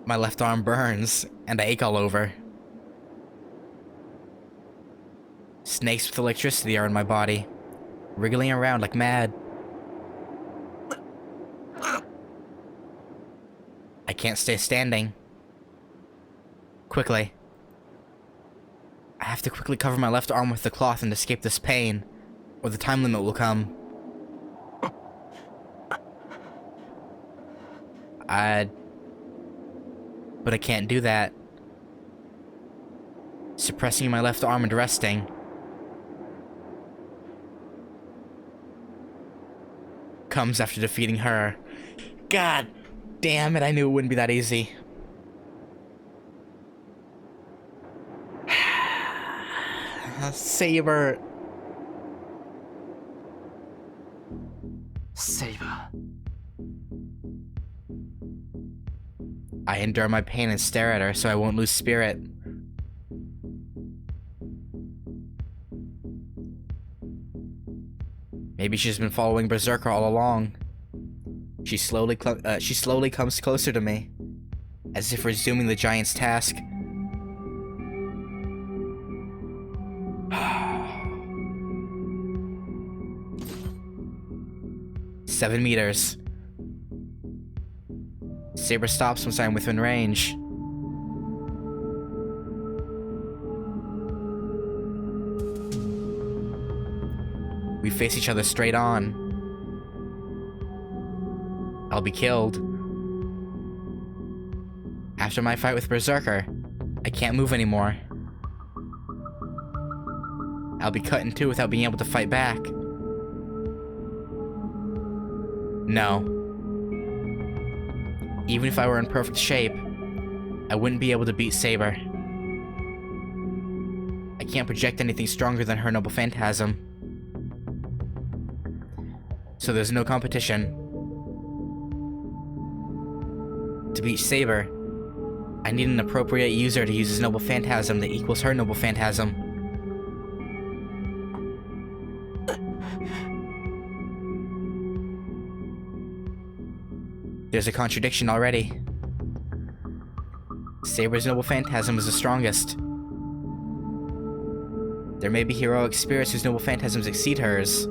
My left arm burns, and I ache all over. Snakes with electricity are in my body, wriggling around like mad. I can't stay standing. Quickly. I have to quickly cover my left arm with the cloth and escape this pain, or the time limit will come. But I can't do that. Suppressing my left arm and resting. Comes after defeating her. God damn it, I knew it wouldn't be that easy. Saber. Saber. I endure my pain and stare at her so I won't lose spirit. Maybe she's been following Berserker all along. She slowly comes closer to me, as if resuming the giant's task. "7 meters. Saber stops once I'm within range. We face each other straight on. I'll be killed. After my fight with Berserker, I can't move anymore. I'll be cut in two without being able to fight back. No. Even if I were in perfect shape, I wouldn't be able to beat Saber. I can't project anything stronger than her noble phantasm. So there's no competition. To beat Saber, I need an appropriate user to use his noble phantasm that equals her noble phantasm. There's a contradiction already. Saber's noble phantasm is the strongest. There may be heroic spirits whose noble phantasms exceed hers,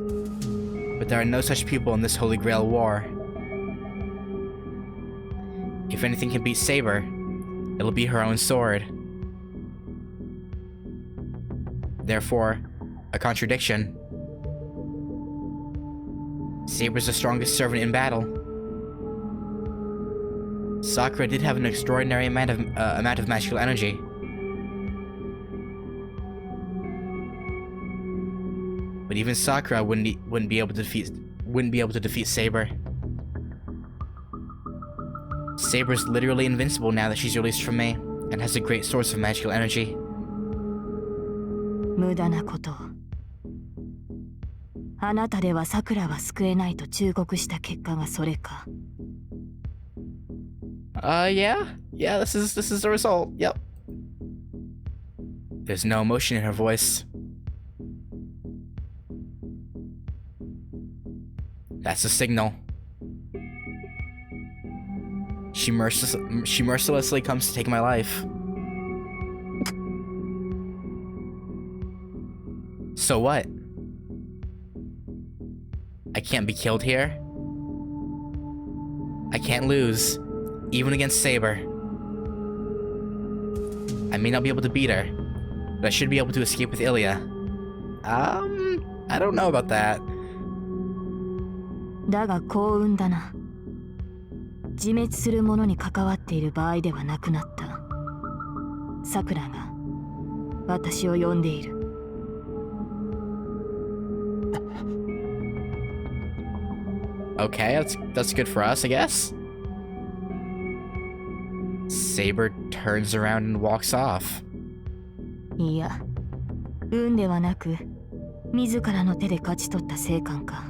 but there are no such people in this Holy Grail war. If anything can beat Saber, it'll be her own sword. Therefore, a contradiction. Saber's the strongest servant in battle. Sakura did have an extraordinary amount of magical energy. But even Sakura wouldn't be able to defeat Saber. Saber's literally invincible now that she's released from me, and has a great source of magical energy. 無駄なことを。あなたでは桜は救えないと忠告した結果がそれか。Yeah, this is the result. Yep. There's no emotion in her voice. That's a signal. She mercilessly comes to take my life. So what? I can't be killed here. I can't lose, even against Saber. I may not be able to beat her, but I should be able to escape with Ilya. I don't know about that. だが幸運だな。自滅する者に関わっている場合ではなくなった。桜が私を呼んでいる。Okay, that's good for us, I guess. Saber turns around and walks off. いや、運ではなく、自らの手で勝ち取った成果か。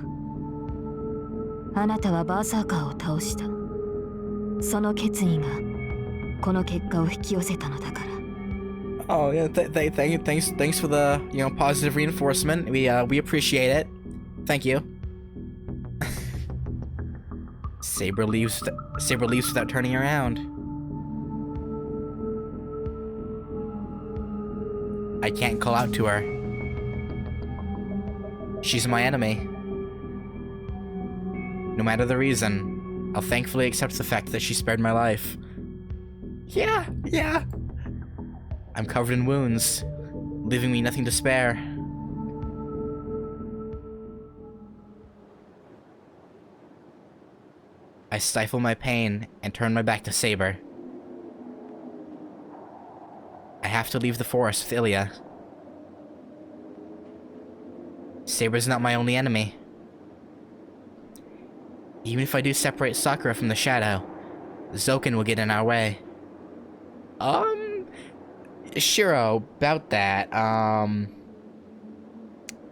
あなたはバーサーカーを倒した。その決意がこの結果を引き寄せたのだから。Oh yeah, thanks for the positive reinforcement. We appreciate it. Thank you. Saber leaves without turning around. I can't call out to her. She's my enemy. No matter the reason, I'll thankfully accept the fact that she spared my life. Yeah. I'm covered in wounds, leaving me nothing to spare. I stifle my pain and turn my back to Saber. I have to leave the forest with Ilya. Saber's not my only enemy. Even if I do separate Sakura from the shadow, Zoken will get in our way. Shiro, about that, I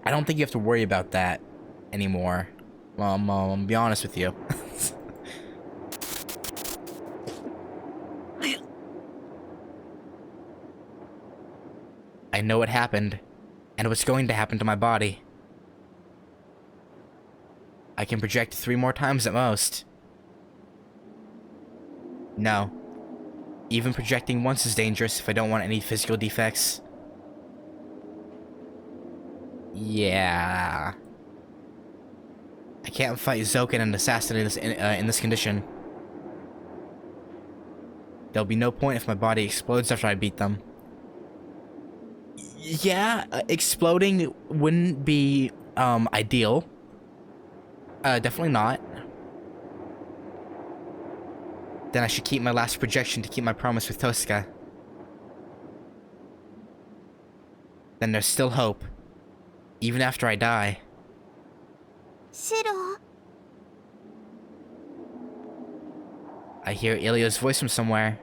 don't think you have to worry about that anymore. I'll be honest with you. I know what happened, and what's going to happen to my body. I can project 3 more times at most. No. Even projecting once is dangerous if I don't want any physical defects. Yeah. I can't fight Zoken and Assassin in this condition. There'll be no point if my body explodes after I beat them. Yeah, exploding wouldn't be, ideal. Definitely not. Then I should keep my last projection to keep my promise with Tosca. Then there's still hope. Even after I die. Shiro. I hear Ilya's voice from somewhere.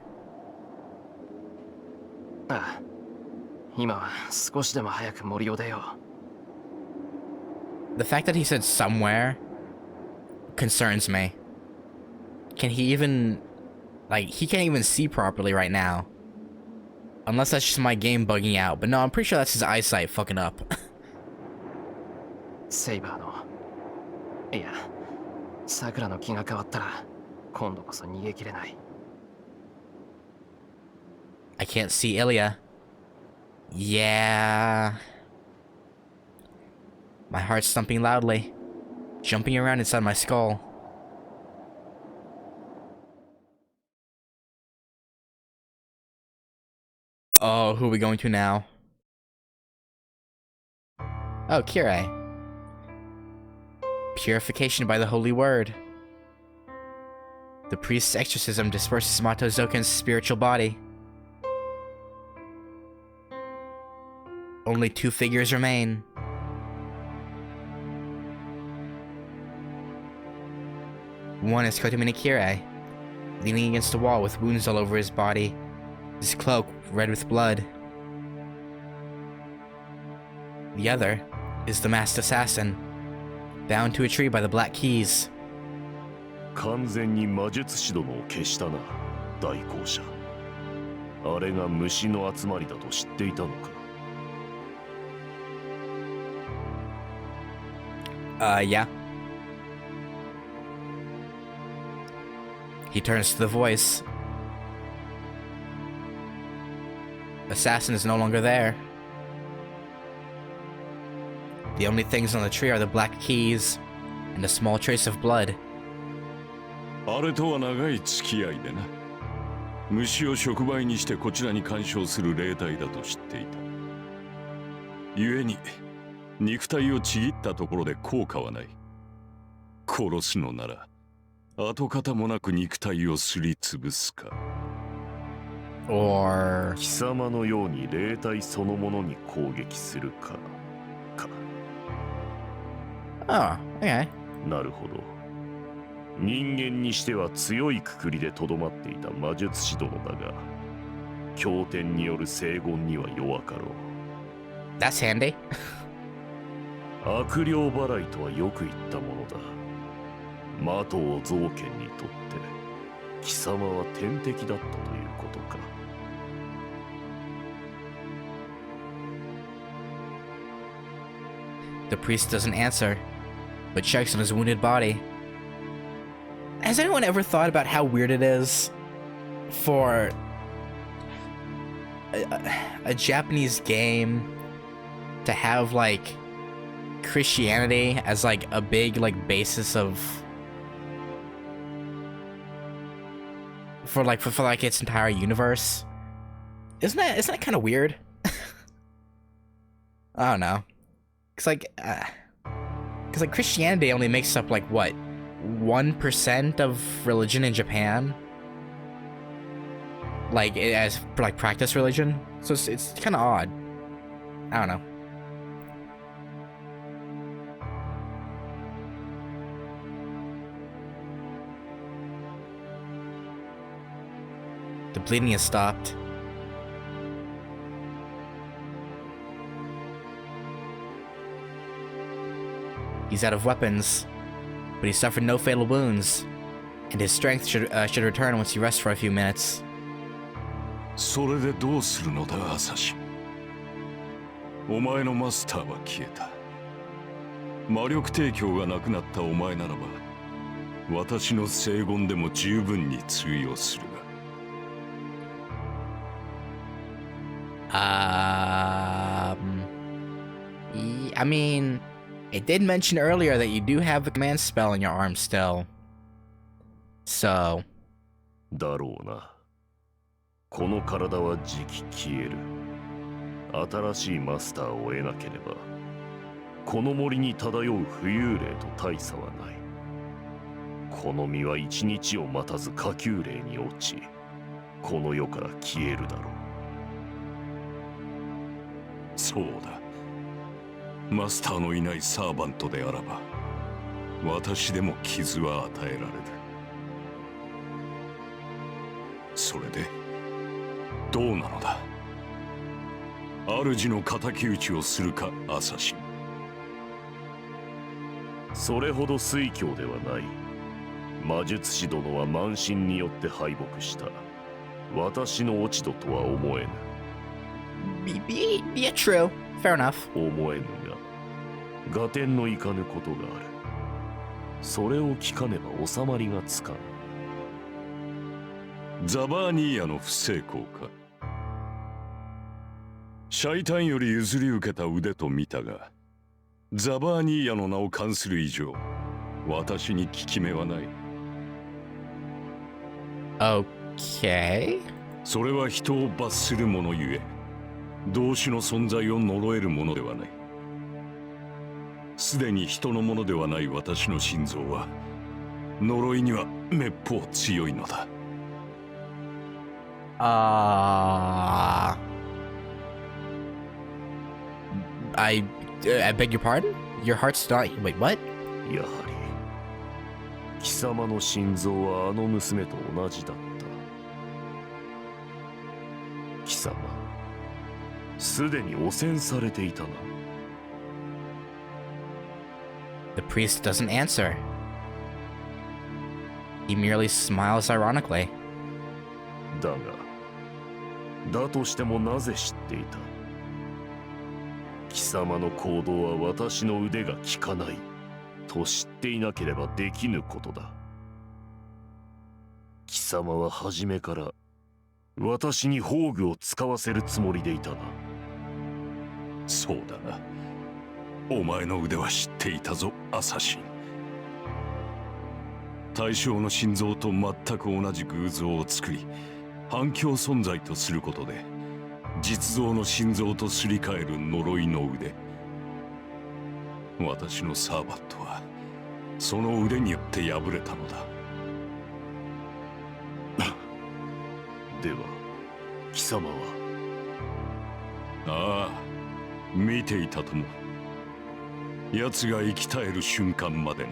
The fact that he said somewhere concerns me. Can he even... Like, he can't even see properly right now. Unless that's just my game bugging out. But no, I'm pretty sure that's his eyesight fucking up. Saber no. いや、桜の気が変わったら今度こそ逃げきれない。 I can't see Ilya. Yeah. My heart's thumping loudly, jumping around inside my skull. Oh, who are we going to now? Oh, Kirei. Purification by the holy word. The priest's exorcism disperses Mato Zoken's spiritual body. Only 2 figures remain. One is Kotomine Kirei, leaning against a wall with wounds all over his body, his cloak red with blood. The other is the masked assassin, bound to a tree by the black keys. 完全に魔術師殿を消したな、大公者。あれが虫の集まりだと知っていたのか。Yeah. He turns to the voice. Assassin is no longer there. The only things on the tree are the black keys and a small trace of blood. あれとは長い付き合いでな。虫を触媒にしてこちらに干渉する霊体だと知っていた。故に肉体をちぎったところで効果はない。殺すのなら跡形もなく肉体をすりつぶすか。Or 貴様のように霊体そのものに攻撃するか。Oh, okay. なるほど。人間にしては強いくくりでとどまっていた魔術師殿だが、経典による聖言には弱かろう。 That's handy. 悪霊払いとはよく言ったものだ。魔頭造剣にとって貴様は天敵だったということか。The priest doesn't answer, but checks on his wounded body. Has anyone ever thought about how weird it is for a Japanese game to have like Christianity as like a big like basis of for like its entire universe. Isn't that kind of weird? I don't know. It's like Christianity only makes up like what 1% of religion in Japan, like as like practice religion. So it's kind of odd. I don't know. The bleeding has stopped. He's out of weapons, but he suffered no fatal wounds, and his strength should return once he rests for a few minutes. それでどうするのだ、アサシン。お前のマスターは消えた。魔力提供がなくなったお前ならば、私の聖言でも十分に通用するが。I mean, it did mention earlier that you do have the command spell in your arm still. So. だろうな。この体はじき消える。新しいマスターを得なければ、この森に漂う浮遊霊と大差はない。この身は一日を待たず下級霊に落ち、この世から消えるだろう。そうだ。マスターのいないサーバントであらば、私でも傷は与えられる。それでどうなのだ。主の敵討ちをするか、アサシン。それほど推挙ではない。魔術師殿は慢心によって敗北した。私の落ち度とは思えぬ。Yeah, true. Fair enough. 思えぬが、合点のいかぬことがある。それを聞かねば収まりがつかん。ザバーニーヤの不成功か。シャイタンより譲り受けた腕と見たが、ザバーニーヤの名を冠する以上、私に効き目はない。Okay. それは人を罰するものゆえ、同種の存在を呪えるものではない。すでに人のものではない私の心臓は、呪いにはめっぽう強いのだ。I beg your pardon? Your heart's not. Wait, what? やはり貴様の心臓はあの娘と同じだった。貴様、すでに汚染されていたな。The priest doesn't answer. He merely smiles ironically. だが、だとしてもなぜ知っていた。貴様の行動は私の腕が効かないと知っていなければできぬことだ。貴様は初めから私に宝具を使わせるつもりでいたな。そうだな。お前の腕は知っていたぞ、アサシン。対象の心臓と全く同じ偶像を作り、反響存在とすることで実像の心臓とすり替える呪いの腕。私のサーバントはその腕によって破れたのだ。では貴様は。ああ、見ていたとも。奴が生き絶える瞬間までな。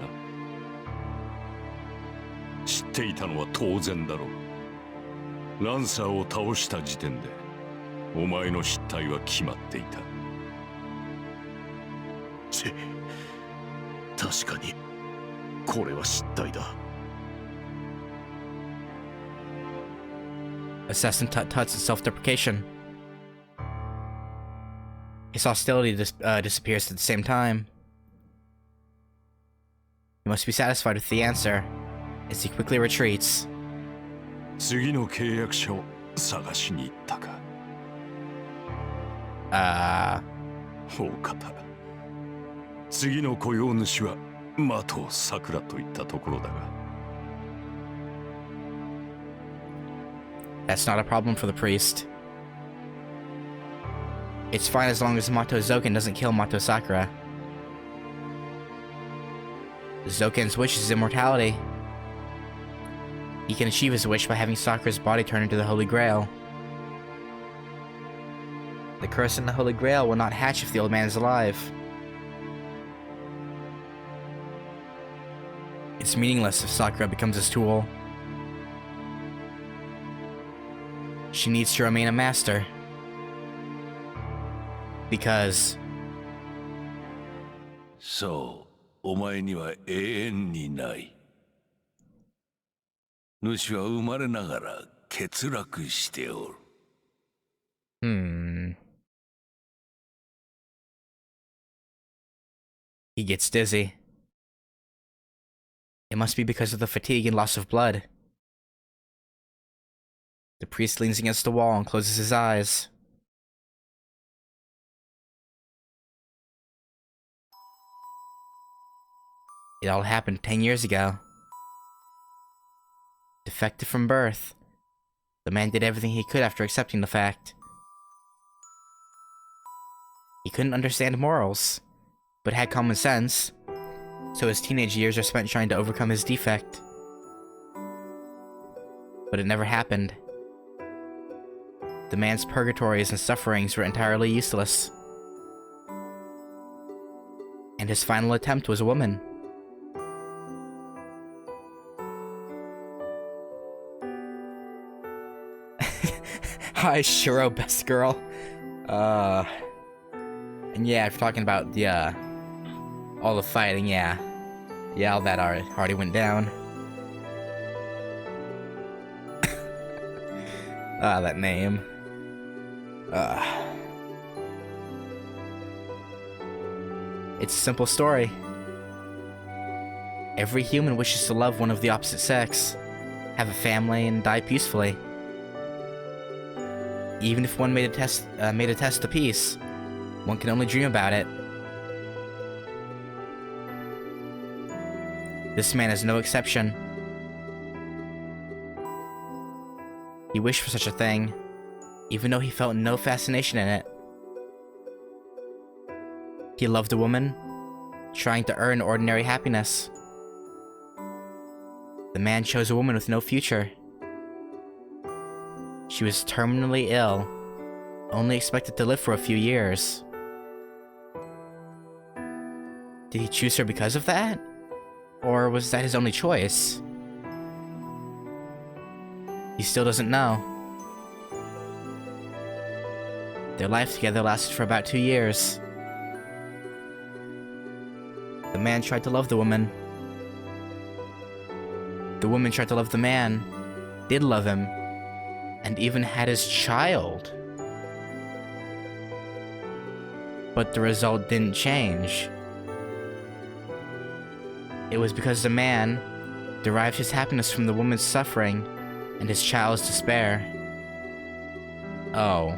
知っていたのは当然だろう。ランサーを倒した時点でお前の失態は決まっていた。確かにこれは失態だ。Assassin tuts in self-deprecation. His hostility disappears at the same time. He must be satisfied with the answer, as he quickly retreats. 次の契約者を探しに行ったか。大方、次の雇用主は的さくらといったところだが。That's not a problem for the priest. It's fine as long as Mato Zoken doesn't kill Mato Sakura. Zoken's wish is immortality. He can achieve his wish by having Sakura's body turn into the Holy Grail. The curse in the Holy Grail will not hatch if the old man is alive. It's meaningless if Sakura becomes his tool. She needs to remain a master. Because... そう、お前には永遠にない。主は生まれながら欠落しておる。He gets dizzy. It must be because of the fatigue and loss of blood. The priest leans against the wall and closes his eyes. It all happened 10 years ago. Defective from birth, the man did everything he could after accepting the fact. He couldn't understand morals, but had common sense, so his teenage years are spent trying to overcome his defect. But it never happened. The man's purgatories and sufferings were entirely useless. And his final attempt was a woman. Hi, Shiro, best girl. And yeah, if you're talking about the, all the fighting, yeah. Yeah, all that already went down. That name. It's a simple story. Every human wishes to love one of the opposite sex, have a family, and die peacefully. Even if one made a test to peace, one can only dream about it. This man is no exception. He wished for such a thing, even though he felt no fascination in it. He loved a woman, trying to earn ordinary happiness. The man chose a woman with no future. She was terminally ill, only expected to live for a few years. Did he choose her because of that? Or was that his only choice? He still doesn't know. Their life together lasted for about 2 years. The man tried to love the woman. The woman tried to love the man, did love him, and even had his child. But the result didn't change. It was because the man derived his happiness from the woman's suffering and his child's despair. Oh.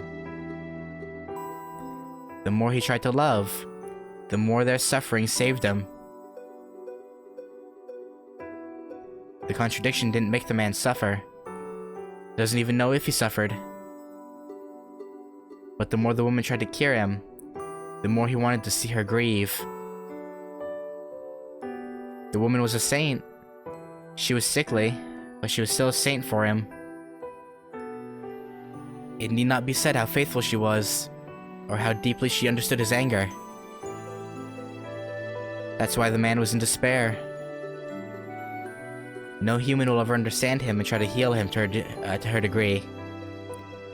The more he tried to love, the more their suffering saved him. The contradiction didn't make the man suffer. Doesn't even know if he suffered. But the more the woman tried to cure him, the more he wanted to see her grieve. The woman was a saint. She was sickly, but she was still a saint for him. It need not be said how faithful she was, or how deeply she understood his anger. That's why the man was in despair. No human will ever understand him and try to heal him to her degree.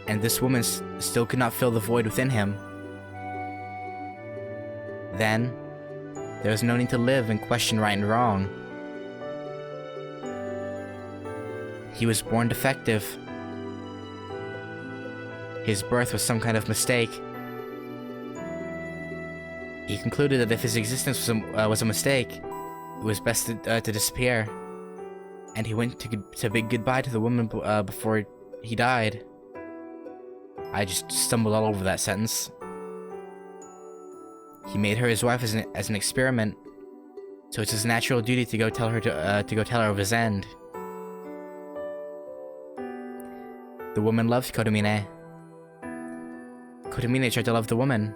And this woman still could not fill the void within him. Then, there was no need to live and question right and wrong. He was born defective. His birth was some kind of mistake. He concluded that if his existence was a mistake, it was best to disappear. And he went to bid goodbye to the woman before he died. I just stumbled all over that sentence. He made her his wife as an experiment, so it's his natural duty to go tell her of his end. The woman loved Kotomine. Kotomine tried to love the woman.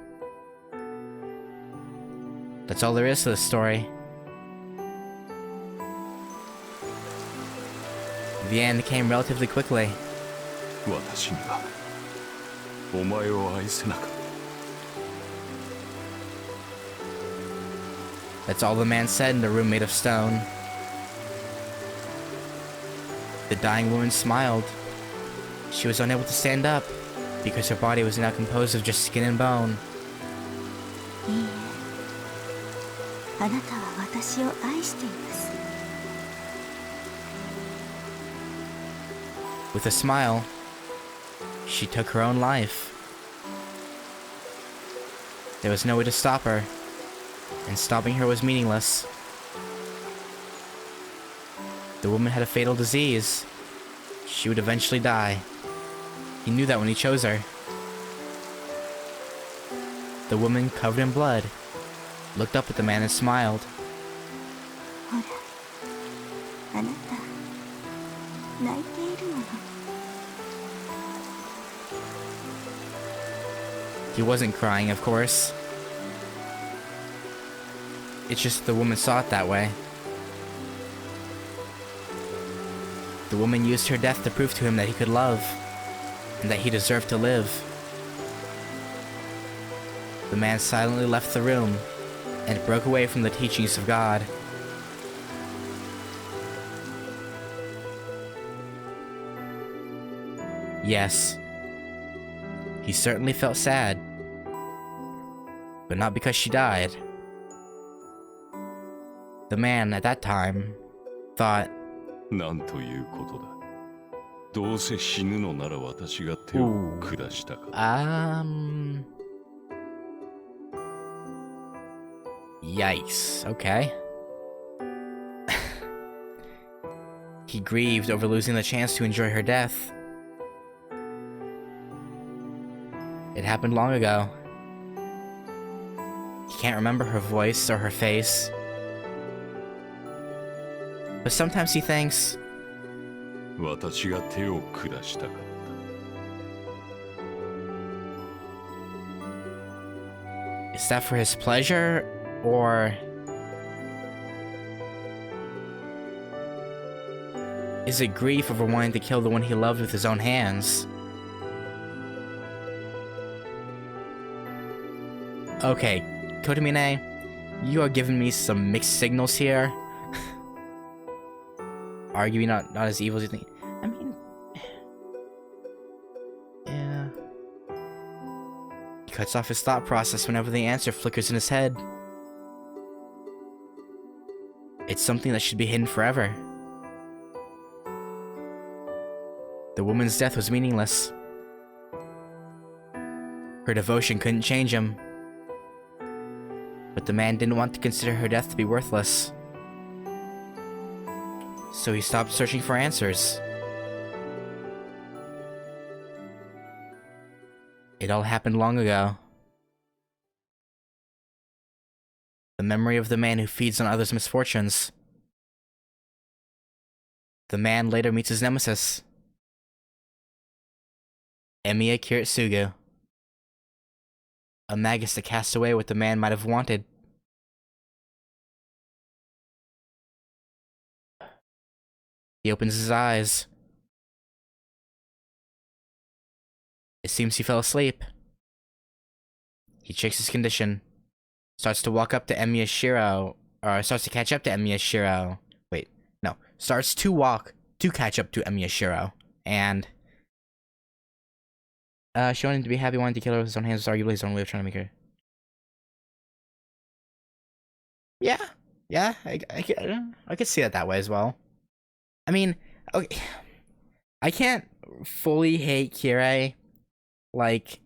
That's all there is to this story. The end came relatively quickly. 私にはお前を愛せなかった。 That's all the man said in the room made of stone. The dying woman smiled. She was unable to stand up because her body was now composed of just skin and bone. いいえ、あなたは私を愛しています。 With a smile, she took her own life. There was no way to stop her, and stopping her was meaningless. The woman had a fatal disease. She would eventually die. He knew that when he chose her. The woman, covered in blood, looked up at the man and smiled. ほら、あなた、泣いているの。 He wasn't crying, of course. It's just the woman saw it that way. The woman used her death to prove to him that he could love, and that he deserved to live. The man silently left the room, and broke away from the teachings of God. Yes, he certainly felt sad, but not because she died. The man at that time thought, なんということだ。どうせ死ぬのなら私が手を下したか。Yikes, okay. He grieved over losing the chance to enjoy her death. It happened long ago. He can't remember her voice or her face. But sometimes he thinks, 私が手を下したかった。 is that for his pleasure, or is it grief over wanting to kill the one he loved with his own hands? Okay, Kotomine, you are giving me some mixed signals here. Arguably not as evil as you think. I mean, yeah. He cuts off his thought process whenever the answer flickers in his head. It's something that should be hidden forever. The woman's death was meaningless. Her devotion couldn't change him. But the man didn't want to consider her death to be worthless. So he stopped searching for answers. It all happened long ago. The memory of the man who feeds on others' misfortunes. The man later meets his nemesis, Emiya Kiritsugu, a magus that cast away what the man might have wanted. He opens his eyes. It seems he fell asleep. He checks his condition. Starts to walk up to Emiya Shiro. Or starts to catch up to Emiya Shiro. Wait, no. Starts to walk to catch up to Emiya Shiro. And showing him to be happy, wanting to kill her with his own hands was arguably his own way of trying to make her. Yeah, I could see it that way as well. I mean, okay, I can't fully hate Kirei. Like,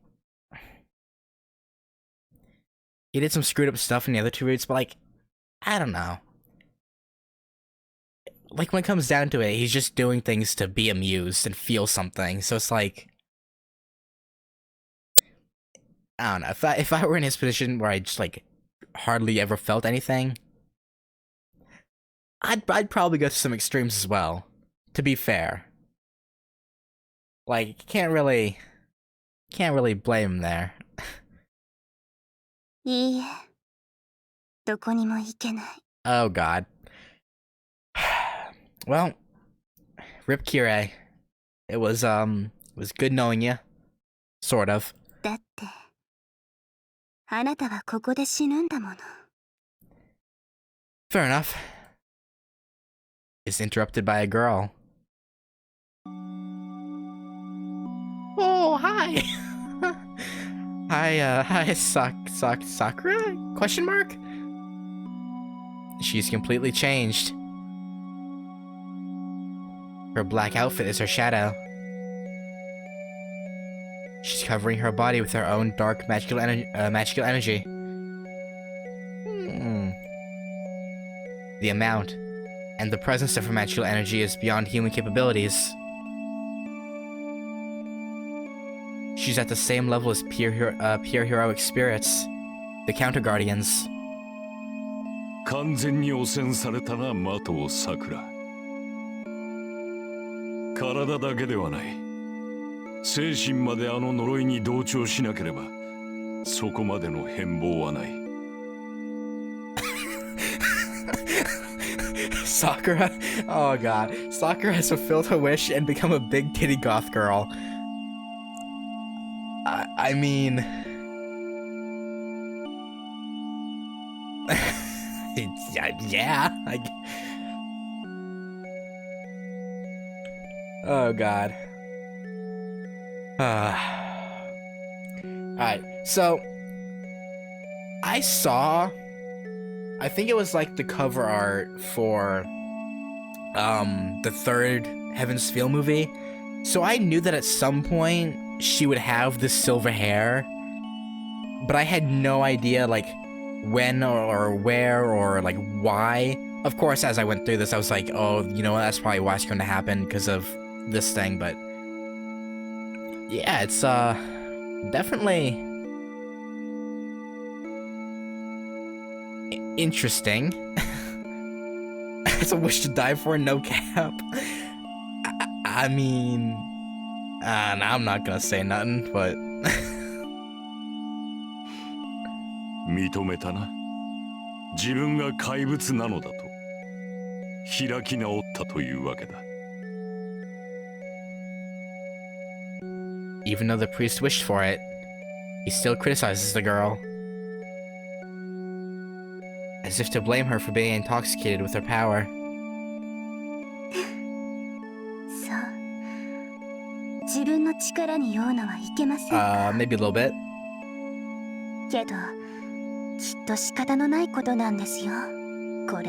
he did some screwed up stuff in the other two routes, but like, I don't know. Like, when it comes down to it, he's just doing things to be amused and feel something. So it's like, I don't know. If I were in his position where I just like hardly ever felt anything. I'd probably go to some extremes as well, to be fair. Like, can't really blame him there. いいえ、どこにも行けない。 Oh god. Well, Rip Kirei. It was good knowing you. Sort of. だって、あなたはここで死ぬんだもの。 Fair enough. Is interrupted by a girl. Oh, hi. Hi, Sakura? Question mark? She's completely changed. Her black outfit is her shadow. She's covering her body with her own dark magical energy. The amount and the presence of her magical energy is beyond human capabilities. She's at the same level as pure heroic spirits, the Counter Guardians. 完全に汚染されたな、マトウサクラ。体だけではない。精神まであの呪いに同調しなければ、そこまでの変貌はない。Sakura? Oh god. Sakura has fulfilled her wish and become a big titty goth girl. I mean... yeah. Oh god. Alright, so... I think it was like the cover art for the third Heaven's Feel movie. So I knew that at some point she would have this silver hair, but I had no idea like when or where or like why. Of course, as I went through this, I was like, oh, you know what, that's probably why it's going to happen because of this thing. But yeah, it's definitely interesting. It's a wish to die for, no cap. I mean, I'm not gonna say nothing, but 認めたな。自分が怪物なのだと。開き直ったというわけだ。even though the priest wished for it, he still criticizes the girl. As if to blame her for being intoxicated with her power. そう。自分の力に酔うのはいけませんか。Maybe a little bit. けど、きっと仕方のないことなんですよ。これ。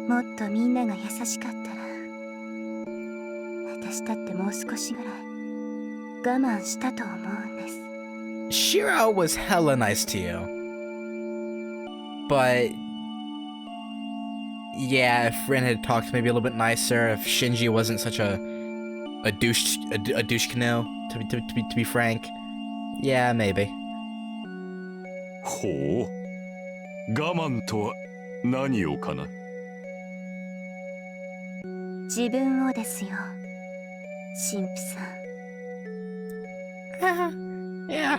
もっとみんなが優しかったら、私だってもう少しぐらい我慢したと思うんです。Shiro was hella nice to you. But yeah, if Rin had talked maybe a little bit nicer, if Shinji wasn't such a douche canoe, to be frank, yeah, maybe. ほう。我慢とは何をかな。自分をですよ、神父さん。Yeah.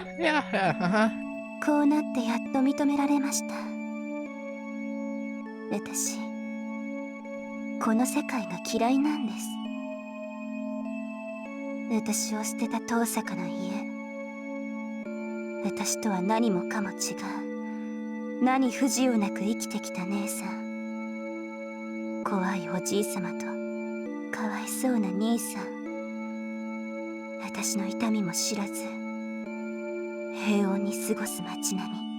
こうなってやっと認められました。私、この世界が嫌いなんです。私を捨てた遠坂の家。私とは何もかも違う。何不自由なく生きてきた姉さん。怖いおじいさまと、かわいそうな兄さん。私の痛みも知らず、平穏に過ごす街並み。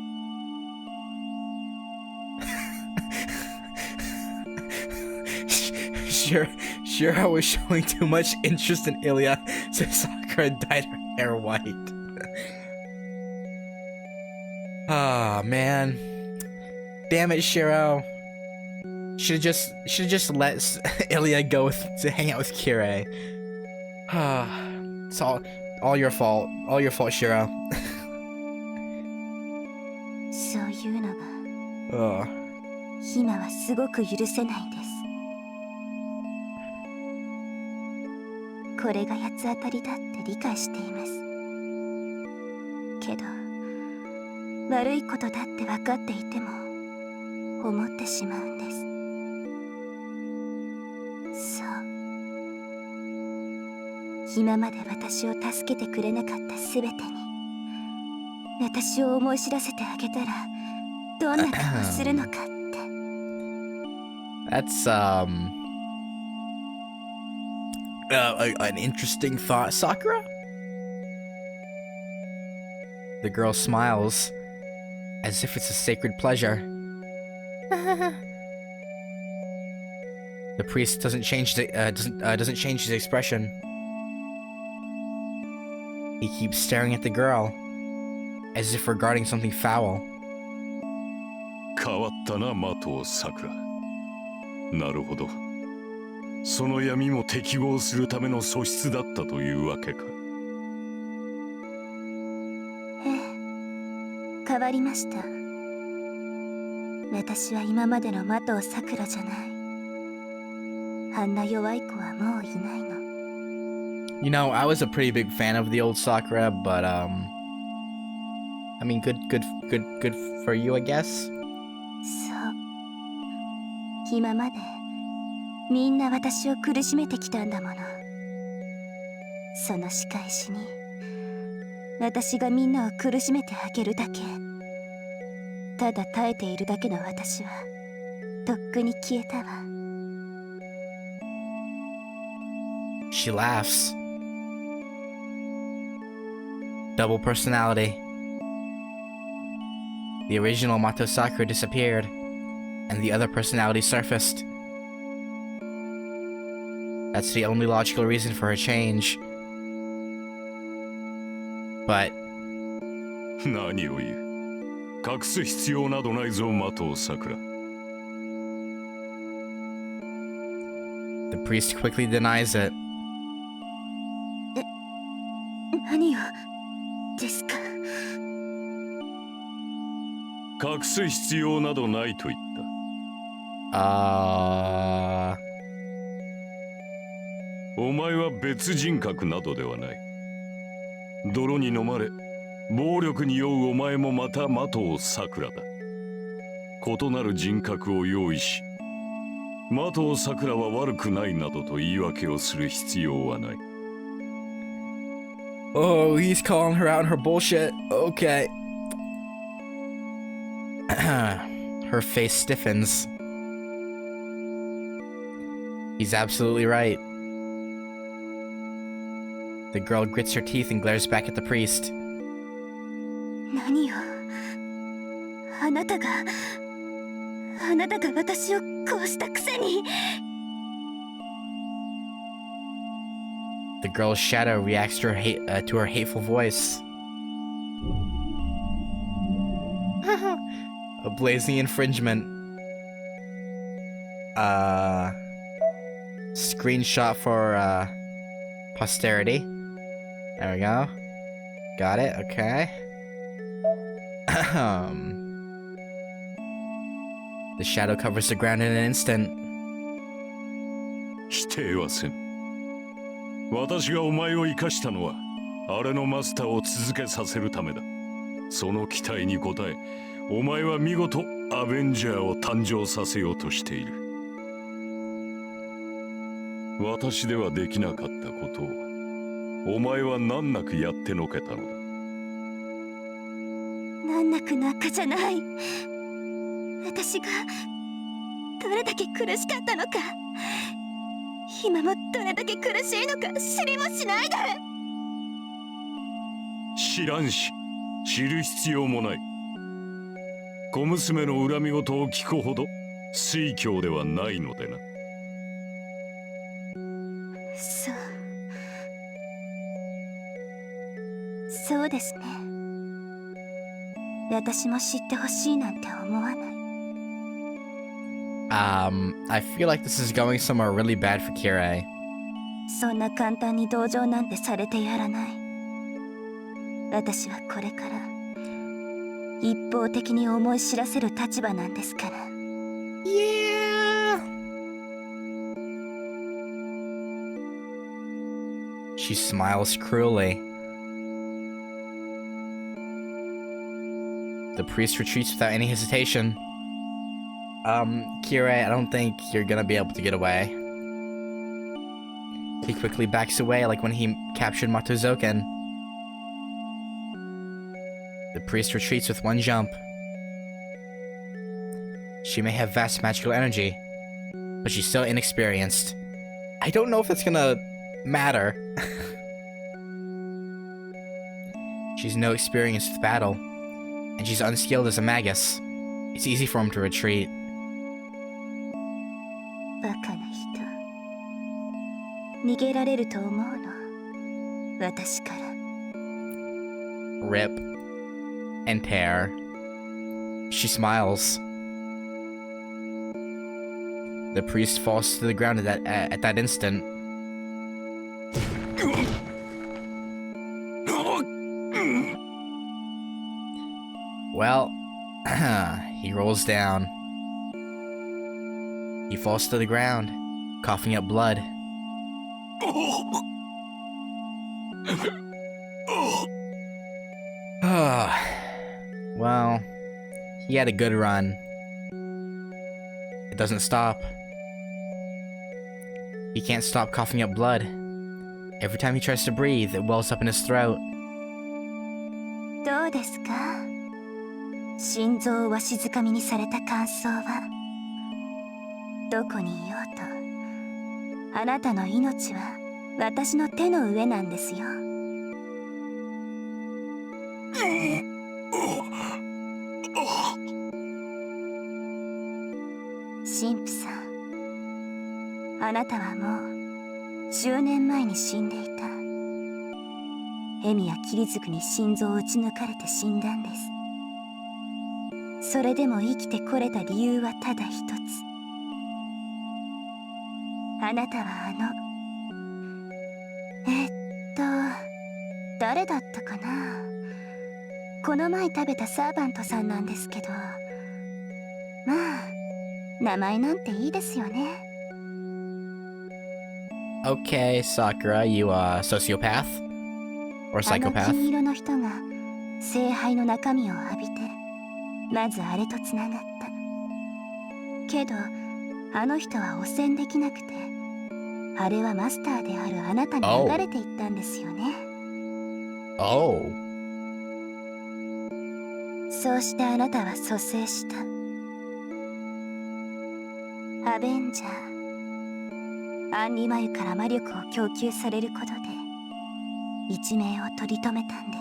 Shiro was showing too much interest in Ilya, so Sakura dyed her hair white. Ah, man. Damn it, Shiro. Should've just let Ilya go to hang out with Kirei. It's all your fault. All your fault, Shiro. Ugh. ヒマはすごく許せないです。これが八つ当たりだって理解しています。けど悪いことだって分かっていても思ってしまうんです。そう、今まで私を助けてくれなかった全てに私を思い知らせてあげたらどんな顔をするのかって。That's an interesting thought, Sakura. The girl smiles as if it's a sacred pleasure. The priest doesn't change doesn't change his expression. He keeps staring at the girl as if regarding something foul. 変わったな、マトサクラ。なるほど。その闇も適合するための素質だったというわけか。ええ、変わりました。私は今までのマトウサクラじゃない。あんな弱い子はもういないの。You know, I was a pretty big fan of the old Sakura, but I mean, good for you, I guess. そう、今までみんな私を苦しめてきたんだもの。その仕返しに私がみんなを苦しめてあげるだけ。ただ耐えているだけの私はとっくに消えたわ。 She laughs. Double personality. The original Mato Sakura disappeared, and the other personality surfaced. That's the only logical reason for her change. But 何を言う。隠す必要などないぞ、マトサクラ。the priest quickly denies it. 何をですか。隠す必要などないと言った。お前は別人格などではない。泥に飲まれ暴力に酔うお前もまたマトサクラだ。異なる人格を用意し、マトサクラは悪くないなどと言い訳をする必要はない。Oh, he's calling her out on her bullshit. Okay. Her face stiffens. He's absolutely right. The girl grits her teeth and glares back at the priest. 何よ、あなたが私をこうしたくせに。 The girl's shadow reacts to her hateful voice. A blazing infringement. Screenshot for posterity. There we go. Got it. Okay. The shadow covers the ground in an instant. 否定はせん。私がお前を生かしたのはあれのマスターを続けさせるためだ。その期待に応え、お前は見事アベンジャーを誕生させようとしている。私ではできなかったことをお前は難なくやってのけたのだ。難なくなんかじゃない。私がどれだけ苦しかったのか、今もどれだけ苦しいのか知りもしないで。知らんし知る必要もない。小娘の恨み事を聞くほど酔狂ではないのでな。そうですね。私も知ってほしいなんて思わない。I feel like this is going somewhere really bad for Kirei. そんな簡単に同情なんてされてやらない。私はこれから一方的に思い知らせる立場なんですから。Yeah. She smiles cruelly. The priest retreats without any hesitation. Kirei, I don't think you're gonna be able to get away. He quickly backs away like when he captured Matuzoken. The priest retreats with one jump. She may have vast magical energy, but she's still inexperienced. I don't know if it's gonna matter. She's no experience with battle, and she's unskilled as a magus. It's easy for him to retreat. バカな人。逃げられると思うの。私から。Rip and tear. She smiles. The priest falls to the ground at that instant. Well, he rolls down. He falls to the ground, coughing up blood. Well, he had a good run. It doesn't stop. He can't stop coughing up blood. Every time he tries to breathe, it wells up in his throat. どうですか？心臓をわしづかみにされた感想は。どこにいようと、あなたの命は私の手の上なんですよ。神父さん、あなたはもう10年前に死んでいた。蛇やキリズクに心臓を撃ち抜かれて死んだんです。それでも生きてこれた理由はただ一つ。あなたは誰だったかな。この前食べたサーバントさんなんですけど、まあ名前なんていいですよね。Okay, Sakura, you a sociopath? Or あの psychopath? 金色の人が聖杯の中身を浴びて、まずあれとつながった。けどあの人は汚染できなくて、あれはマスターであるあなたに流れていったんですよね。Oh. そうしてあなたは蘇生した。アベンジャー、アンリマユから魔力を供給されることで一命を取り留めたんで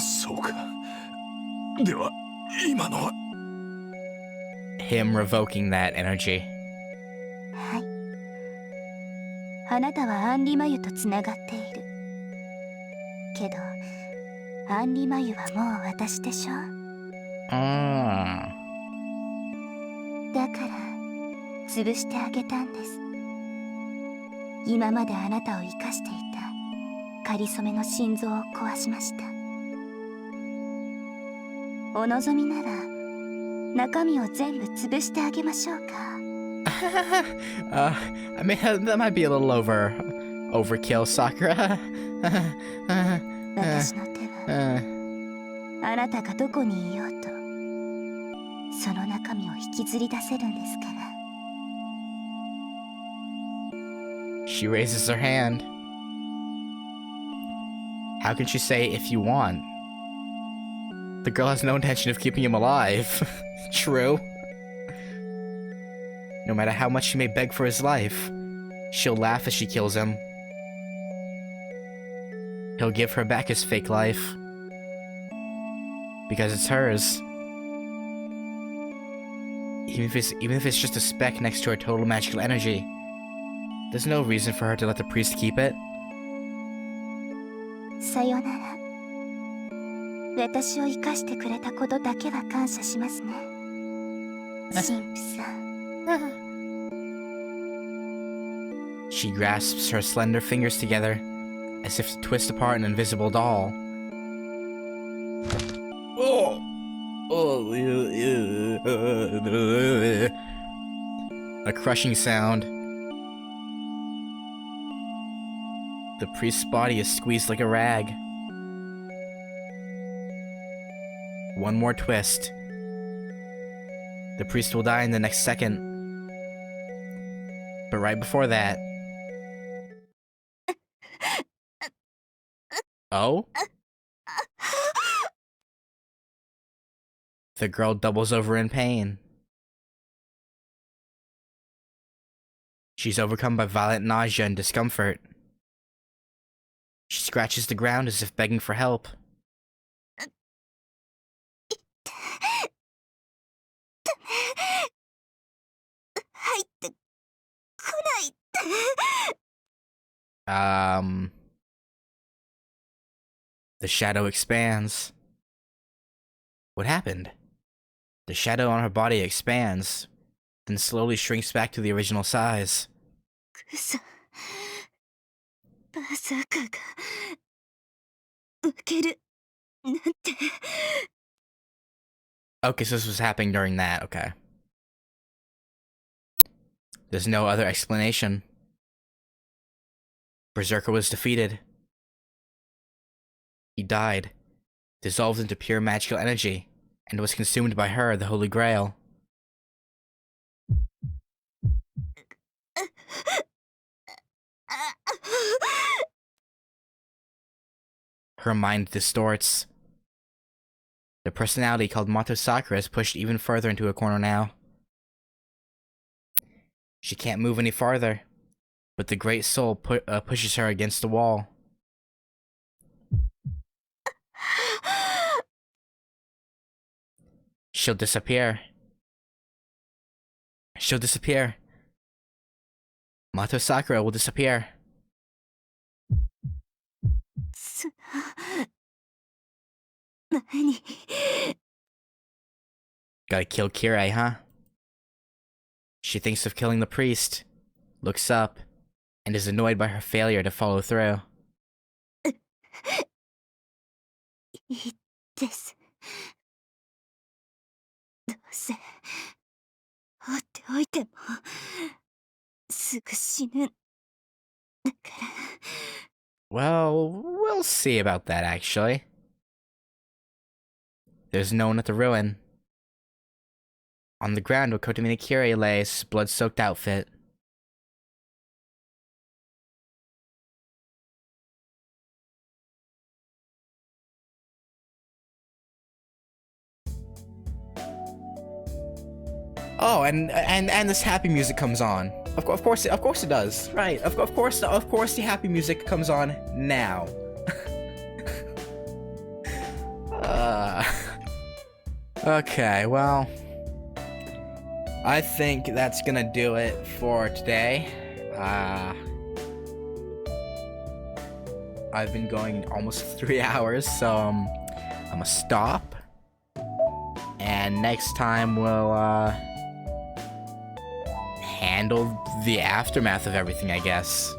す。そうか。では今のは Him revoking that energy. はい。あなたはアンリマユとつながっている。けどアンリマユはもう私でしょ。だから潰してあげたんです。今まであなたを生かしていたかりそめの心臓を壊しました。お望みなら中身を全部潰してあげましょうか。I mean, that might be a little overkill, Sakura. 私の手はあなたがどこにいようとその中身を引きずり出せるんですから。She raises her hand. How can she say if you want? The girl has no intention of keeping him alive. True. No matter how much she may beg for his life, she'll laugh as she kills him. He'll give her back his fake life. Because it's hers. Even if it's just a speck next to her total magical energy, there's no reason for her to let the priest keep it. さよなら。私を生かしてくれたことだけは感謝しますね。神父さん。She grasps her slender fingers together, as if to twist apart an invisible doll. Oh! A crushing sound. The priest's body is squeezed like a rag. One more twist. The priest will die in the next second. But right before that... Oh? The girl doubles over in pain. She's overcome by violent nausea and discomfort. She scratches the ground as if begging for help. The shadow expands. What happened? The shadow on her body expands, then slowly shrinks back to the original size. Okay, so this was happening during that, okay. There's no other explanation. Berserker was defeated. He died, dissolved into pure magical energy, and was consumed by her, the Holy Grail. Her mind distorts. The personality called Mato Sakura is pushed even further into a corner now. She can't move any farther, but the Great Soul pushes her against the wall. She'll disappear. She'll disappear. Mato Sakura will disappear. Gotta kill Kirei, huh? She thinks of killing the priest, looks up, and is annoyed by her failure to follow through. Well, we'll see about that, actually. There's no one at the ruin. On the ground where Kotomine Kirei lays, blood-soaked outfit. Oh, and this happy music comes on. Of course it does. Right. Of course the happy music comes on now. Okay, well, I think that's gonna do it for today. I've been going almost 3 hours, so I'm gonna stop. And next time we'll handle the aftermath of everything, I guess.